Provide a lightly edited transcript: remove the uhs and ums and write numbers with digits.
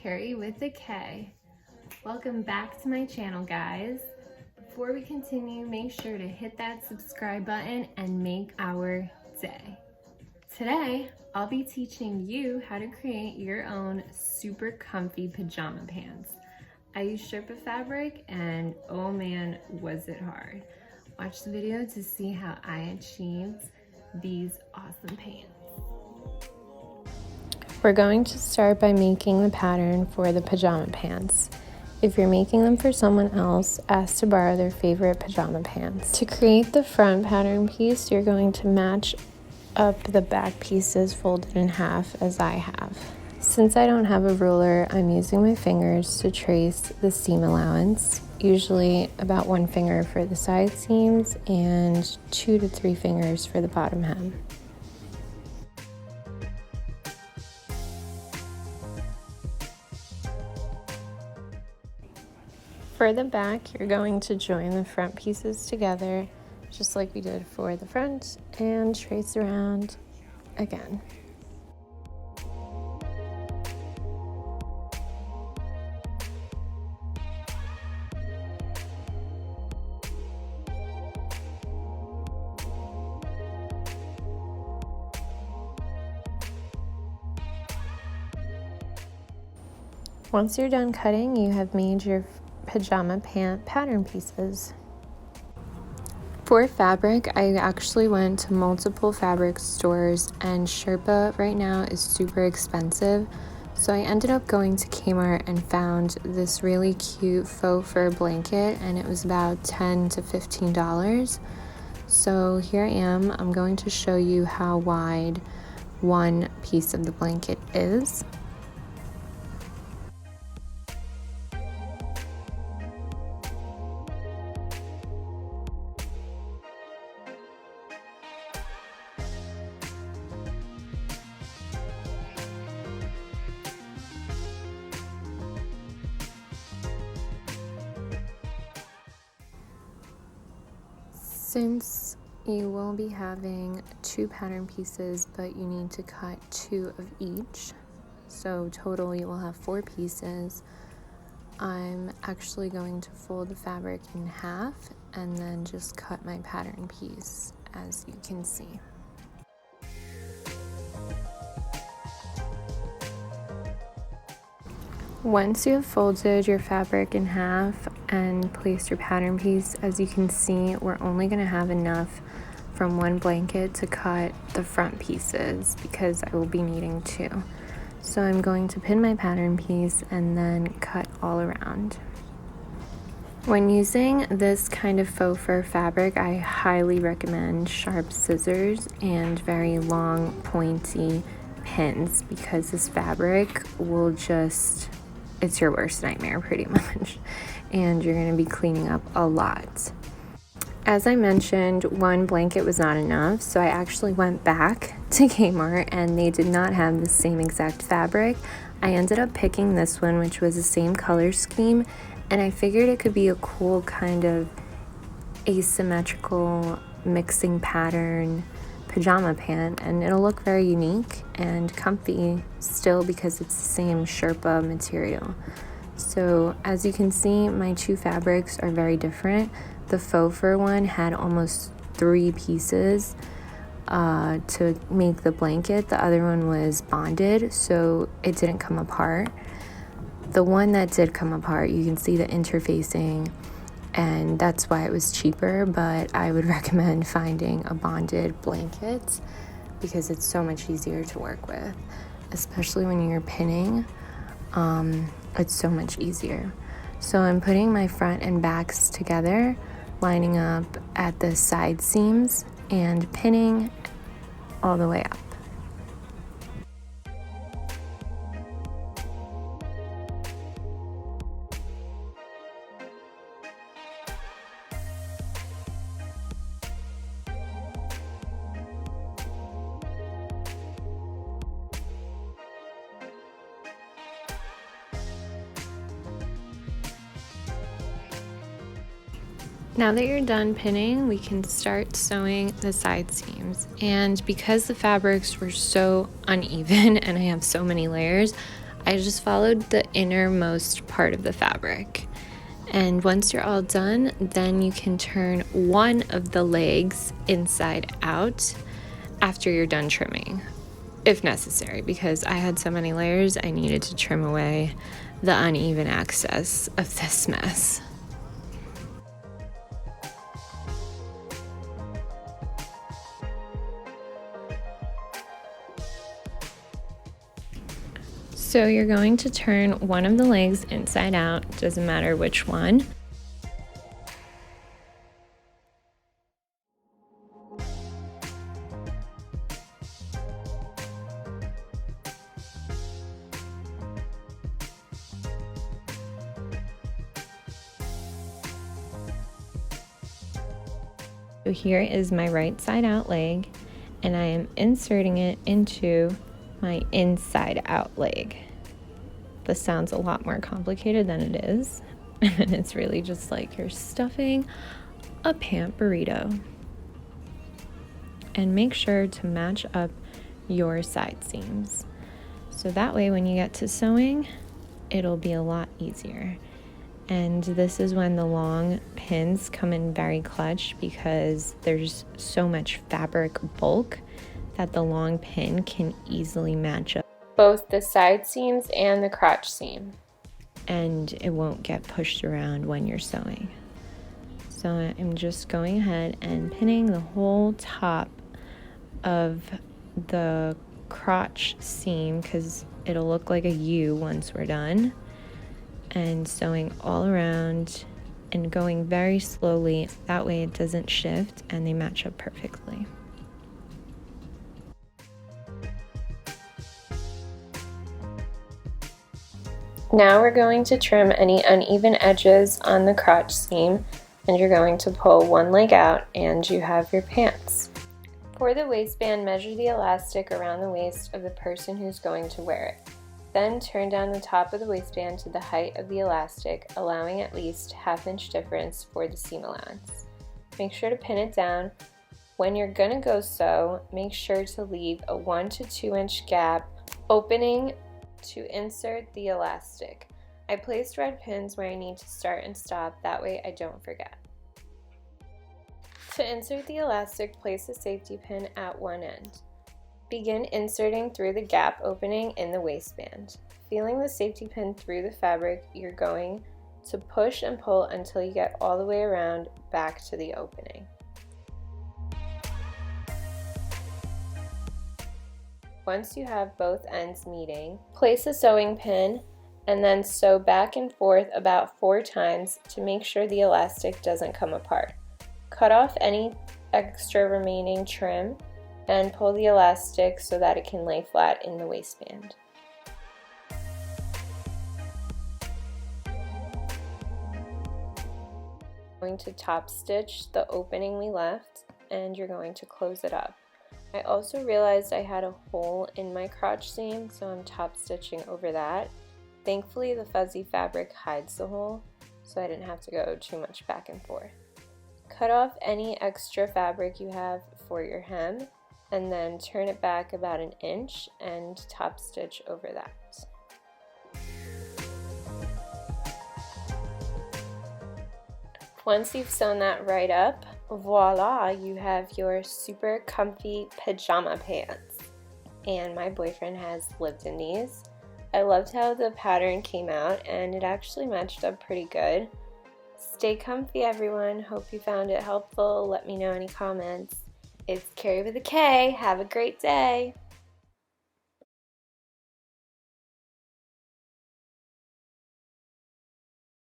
Carrie with a K. Welcome back to my channel, guys. Before we continue, make sure to hit that subscribe button and make our day. Today, I'll be teaching you how to create your own super comfy pajama pants. I used Sherpa fabric and oh man, was it hard. Watch the video to see how I achieved these awesome pants. We're going to start by making the pattern for the pajama pants. If you're making them for someone else, ask to borrow their favorite pajama pants. To create the front pattern piece, you're going to match up the back pieces folded in half as I have. Since I don't have a ruler, I'm using my fingers to trace the seam allowance, usually about 1 finger for the side seams and 2 to 3 fingers for the bottom hem. For the back, you're going to join the front pieces together, just like we did for the front, and trace around again. Once you're done cutting, you have made your pajama pant pattern pieces. For fabric, I actually went to multiple fabric stores, and Sherpa right now is super expensive, so I ended up going to Kmart and found this really cute faux fur blanket, and it was about $10 to $15. So here I am. I'm going to show you how wide one piece of the blanket is. Since you will be having 2 pattern pieces, but you need to cut 2 of each, so total you will have 4 pieces, I'm actually going to fold the fabric in half and then just cut my pattern piece, as you can see. Once you have folded your fabric in half and placed your pattern piece, as you can see, we're only going to have enough from one blanket to cut the front pieces because I will be needing 2. So I'm going to pin my pattern piece and then cut all around. When using this kind of faux fur fabric, I highly recommend sharp scissors and very long pointy pins because this fabric will just... it's your worst nightmare pretty much, and you're going to be cleaning up a lot. As I mentioned, one blanket was not enough, so I actually went back to Kmart and they did not have the same exact fabric. I ended up picking this one, which was the same color scheme, and I figured it could be a cool kind of asymmetrical mixing pattern pajama pant, and it'll look very unique and comfy still because it's the same Sherpa material. So as you can see, my 2 fabrics are very different. The faux fur one had almost 3 pieces to make the blanket. The other one was bonded, so it didn't come apart. The one that did come apart, you can see the interfacing, and that's why it was cheaper, but I would recommend finding a bonded blanket because it's so much easier to work with, especially when you're pinning. It's so much easier. So I'm putting my front and backs together, lining up at the side seams and pinning all the way up. Now that you're done pinning, we can start sewing the side seams. And because the fabrics were so uneven and I have so many layers, I just followed the innermost part of the fabric. And once you're all done, then you can turn one of the legs inside out after you're done trimming, if necessary, because I had so many layers I needed to trim away the uneven access of this mess. So you're going to turn one of the legs inside out, doesn't matter which one. So here is my right side out leg, and I am inserting it into my inside out leg. This sounds a lot more complicated than it is, and it's really just like you're stuffing a pant burrito. And make sure to match up your side seams, so that way when you get to sewing, it'll be a lot easier. And this is when the long pins come in very clutch, because there's so much fabric bulk that the long pin can easily match up both the side seams and the crotch seam, and it won't get pushed around when you're sewing. So I'm just going ahead and pinning the whole top of the crotch seam, because it'll look like a U once we're done, and sewing all around and going very slowly. That way it doesn't shift and they match up perfectly. Now we're going to trim any uneven edges on the crotch seam, and you're going to pull one leg out and you have your pants. For the waistband, measure the elastic around the waist of the person who's going to wear it. Then turn down the top of the waistband to the height of the elastic, allowing at least ½ inch difference for the seam allowance. Make sure to pin it down. When you're going to go sew, make sure to leave a 1 to 2 inch gap opening to insert the elastic. I placed red pins where I need to start and stop, that way I don't forget. To insert the elastic, place a safety pin at one end. Begin inserting through the gap opening in the waistband. Feeling the safety pin through the fabric, you're going to push and pull until you get all the way around back to the opening. Once you have both ends meeting, place a sewing pin and then sew back and forth about 4 times to make sure the elastic doesn't come apart. Cut off any extra remaining trim and pull the elastic so that it can lay flat in the waistband. Going to top stitch the opening we left, and you're going to close it up. I also realized I had a hole in my crotch seam, so I'm top stitching over that. Thankfully the fuzzy fabric hides the hole, so I didn't have to go too much back and forth. Cut off any extra fabric you have for your hem, and then turn it back about 1 inch and top stitch over that. Once you've sewn that right up, voila, you have your super comfy pajama pants. And my boyfriend has lived in these. I loved how the pattern came out, and it actually matched up pretty good. Stay comfy, everyone. Hope you found it helpful. Let me know any comments. It's Carrie with a K. Have a great day.